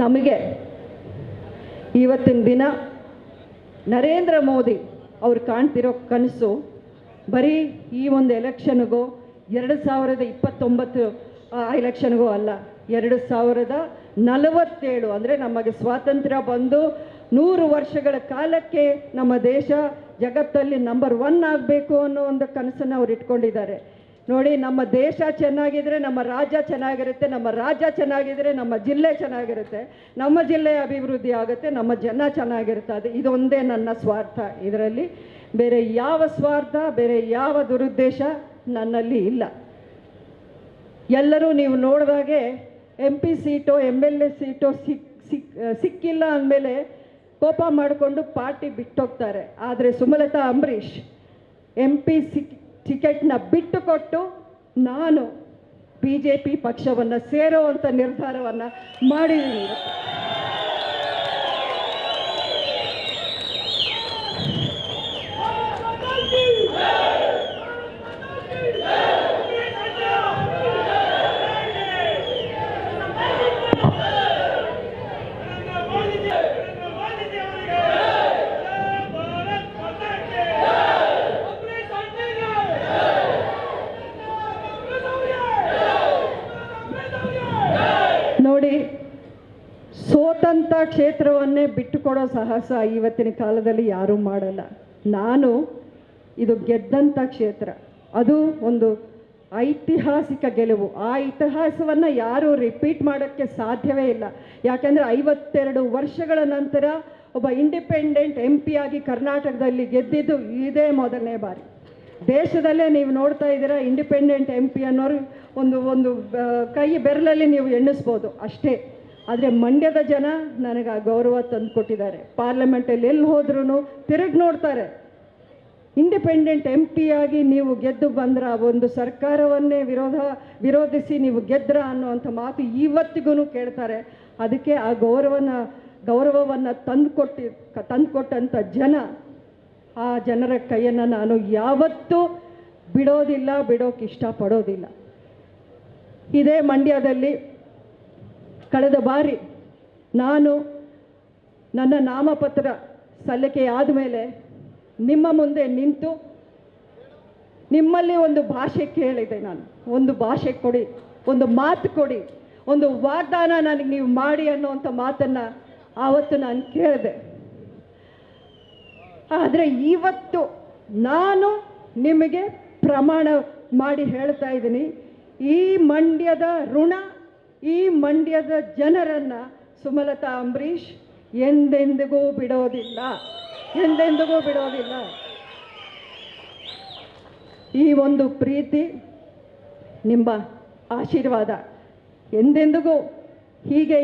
ನಮಗೆ ಇವತ್ತಿನ ದಿನ ನರೇಂದ್ರ ಮೋದಿ ಅವ್ರು ಕಾಣ್ತಿರೋ ಕನಸು ಬರೀ ಈ ಒಂದು ಎಲೆಕ್ಷನ್ಗೂ 2029 ಎಲೆಕ್ಷನ್ಗೂ ಅಲ್ಲ, 2047 ಅಂದರೆ ನಮಗೆ ಸ್ವಾತಂತ್ರ್ಯ ಬಂದು 100 ವರ್ಷಗಳ ಕಾಲಕ್ಕೆ ನಮ್ಮ ದೇಶ ಜಗತ್ತಲ್ಲಿ ನಂಬರ್ 1 ಆಗಬೇಕು ಅನ್ನೋ ಒಂದು ಕನಸನ್ನು ಅವ್ರು ಇಟ್ಕೊಂಡಿದ್ದಾರೆ. ನೋಡಿ, ನಮ್ಮ ದೇಶ ಚೆನ್ನಾಗಿದ್ರೆ ನಮ್ಮ ರಾಜ್ಯ ಚೆನ್ನಾಗಿರುತ್ತೆ, ನಮ್ಮ ರಾಜ್ಯ ಚೆನ್ನಾಗಿದ್ರೆ ನಮ್ಮ ಜಿಲ್ಲೆ ಚೆನ್ನಾಗಿರುತ್ತೆ, ನಮ್ಮ ಜಿಲ್ಲೆ ಅಭಿವೃದ್ಧಿ ಆಗುತ್ತೆ, ನಮ್ಮ ಜನ ಚೆನ್ನಾಗಿರುತ್ತೆ. ಇದೊಂದೇ ನನ್ನ ಸ್ವಾರ್ಥ. ಇದರಲ್ಲಿ ಬೇರೆ ಯಾವ ಸ್ವಾರ್ಥ, ಬೇರೆ ಯಾವ ದುರುದ್ದೇಶ ನನ್ನಲ್ಲಿ ಇಲ್ಲ. ಎಲ್ಲರೂ ನೀವು ನೋಡಿದಾಗೆ MP ಸೀಟು MLA ಸೀಟು ಸಿಕ್ಕಿಲ್ಲ ಅಂದಮೇಲೆ ಕೋಪ ಮಾಡಿಕೊಂಡು ಪಾರ್ಟಿ ಬಿಟ್ಟೋಗ್ತಾರೆ. ಆದರೆ ಸುಮಲತಾ ಅಂಬರೀಷ್ MP ಟಿಕೆಟ್ನ ಬಿಟ್ಟು ಕೊಟ್ಟು ನಾನು BJP ಪಕ್ಷವನ್ನು ಸೇರುವಂಥ ನಿರ್ಧಾರವನ್ನು ಮಾಡಿದ್ದೀನಿ. ನೋಡಿ, ಸೋತಂಥ ಕ್ಷೇತ್ರವನ್ನೇ ಬಿಟ್ಟುಕೊಡೋ ಸಾಹಸ ಇವತ್ತಿನ ಕಾಲದಲ್ಲಿ ಯಾರೂ ಮಾಡಲ್ಲ. ನಾನು ಇದು ಗೆದ್ದಂಥ ಕ್ಷೇತ್ರ, ಅದು ಒಂದು ಐತಿಹಾಸಿಕ ಗೆಲುವು. ಆ ಇತಿಹಾಸವನ್ನು ಯಾರೂ ರಿಪೀಟ್ ಮಾಡೋಕ್ಕೆ ಸಾಧ್ಯವೇ ಇಲ್ಲ. ಯಾಕೆಂದರೆ 52 ವರ್ಷಗಳ ನಂತರ ಒಬ್ಬ ಇಂಡಿಪೆಂಡೆಂಟ್ MP ಆಗಿ ಕರ್ನಾಟಕದಲ್ಲಿ ಗೆದ್ದಿದ್ದು ಇದೇ ಮೊದಲನೇ ಬಾರಿ. ದೇಶದಲ್ಲೇ ನೀವು ನೋಡ್ತಾ ಇದ್ದೀರಾ, ಇಂಡಿಪೆಂಡೆಂಟ್ MP ಅನ್ನೋರು ಒಂದು ಕೈ ಬೆರಳಲ್ಲಿ ನೀವು ಎಣ್ಣಿಸ್ಬೋದು ಅಷ್ಟೇ. ಆದರೆ ಮಂಡ್ಯದ ಜನ ನನಗೆ ಆ ಗೌರವ ತಂದು ಕೊಟ್ಟಿದ್ದಾರೆ. ಪಾರ್ಲಿಮೆಂಟಲ್ಲಿ ಎಲ್ಲಿ ಹೋದ್ರೂ ತಿರುಗಿ ನೋಡ್ತಾರೆ. ಇಂಡಿಪೆಂಡೆಂಟ್ MP ಆಗಿ ನೀವು ಗೆದ್ದು ಬಂದ್ರ, ಒಂದು ಸರ್ಕಾರವನ್ನೇ ವಿರೋಧಿಸಿ ನೀವು ಗೆದ್ರ ಅನ್ನುವಂಥ ಮಾತು ಇವತ್ತಿಗೂ ಕೇಳ್ತಾರೆ. ಅದಕ್ಕೆ ಆ ಗೌರವವನ್ನು ತಂದುಕೊಟ್ಟಂಥ ಜನ, ಆ ಜನರ ಕೈಯನ್ನು ನಾನು ಯಾವತ್ತೂ ಬಿಡೋದಿಲ್ಲ, ಬಿಡೋಕ್ಕೆ ಇಷ್ಟಪಡೋದಿಲ್ಲ. ಇದೇ ಮಂಡ್ಯದಲ್ಲಿ ಕಳೆದ ಬಾರಿ ನಾನು ನನ್ನ ನಾಮಪತ್ರ ಸಲ್ಲಿಕೆ ಆದಮೇಲೆ ನಿಮ್ಮ ಮುಂದೆ ನಿಂತು ನಿಮ್ಮಲ್ಲಿ ಒಂದು ಭಾಷೆ ಕೇಳಿದೆ. ನಾನು ಒಂದು ಭಾಷೆ ಕೊಡಿ, ಒಂದು ಮಾತು ಕೊಡಿ, ಒಂದು ವಾಗ್ದಾನ ನನಗೆ ನೀವು ಮಾಡಿ ಅನ್ನೋವಂಥ ಮಾತನ್ನು ಆವತ್ತು ನಾನು ಕೇಳಿದೆ. ಆದರೆ ಇವತ್ತು ನಾನು ನಿಮಗೆ ಪ್ರಮಾಣ ಮಾಡಿ ಹೇಳ್ತಾ ಇದ್ದೀನಿ, ಈ ಮಂಡ್ಯದ ಋಣ, ಈ ಮಂಡ್ಯದ ಜನರನ್ನು ಸುಮಲತಾ ಅಂಬರೀಷ್ ಎಂದೆಂದಿಗೂ ಬಿಡೋದಿಲ್ಲ, ಎಂದೆಂದಿಗೂ ಬಿಡೋದಿಲ್ಲ. ಈ ಒಂದು ಪ್ರೀತಿ, ನಿಮ್ಮ ಆಶೀರ್ವಾದ ಎಂದೆಂದಿಗೂ ಹೀಗೆ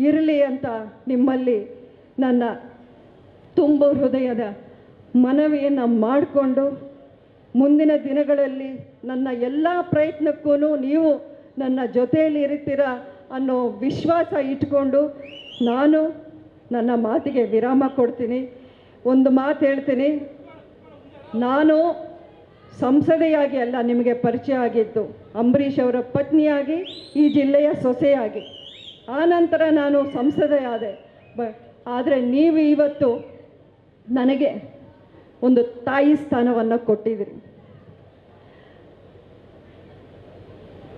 ಇರಲಿ ಅಂತ ನಿಮ್ಮಲ್ಲಿ ನನ್ನ ತುಂಬ ಹೃದಯದ ಮನವಿಯನ್ನು ಮಾಡಿಕೊಂಡು, ಮುಂದಿನ ದಿನಗಳಲ್ಲಿ ನನ್ನ ಎಲ್ಲ ಪ್ರಯತ್ನಕ್ಕೂ ನೀವು ನನ್ನ ಜೊತೆಯಲ್ಲಿ ಇರ್ತೀರ ಅನ್ನೋ ವಿಶ್ವಾಸ ಇಟ್ಕೊಂಡು ನಾನು ನನ್ನ ಮಾತಿಗೆ ವಿರಾಮ ಕೊಡ್ತೀನಿ. ಒಂದು ಮಾತು ಹೇಳ್ತೀನಿ, ನಾನು ಸಂಸದೆಯಾಗಿ ಅಲ್ಲ ನಿಮಗೆ ಪರಿಚಯ ಆಗಿದ್ದು, ಅಂಬರೀಷ್ ಅವರ ಪತ್ನಿಯಾಗಿ, ಈ ಜಿಲ್ಲೆಯ ಸೊಸೆಯಾಗಿ. ಆನಂತರ ನಾನು ಸಂಸದೆ ಆದೆ. ಆದರೆ ನೀವು ಇವತ್ತು ನನಗೆ ಒಂದು ತಾಯಿ ಸ್ಥಾನವನ್ನು ಕೊಟ್ಟಿದ್ದೀರಿ.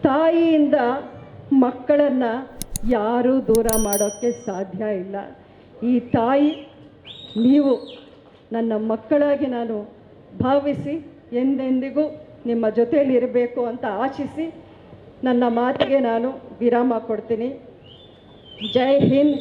ತಾಯಿಯಿಂದ ಮಕ್ಕಳನ್ನು ಯಾರೂ ದೂರ ಮಾಡೋಕ್ಕೆ ಸಾಧ್ಯ ಇಲ್ಲ. ಈ ತಾಯಿ ನೀವು ನನ್ನ ಮಕ್ಕಳಾಗಿ ನಾನು ಭಾವಿಸಿ ಎಂದೆಂದಿಗೂ ನಿಮ್ಮ ಜೊತೆಯಲ್ಲಿ ಇರಬೇಕು ಅಂತ ಆಶಿಸಿ ನನ್ನ ಮಾತಿಗೆ ನಾನು ವಿರಾಮ ಕೊಡ್ತೀನಿ. ಜೈ ಹಿಂದ್.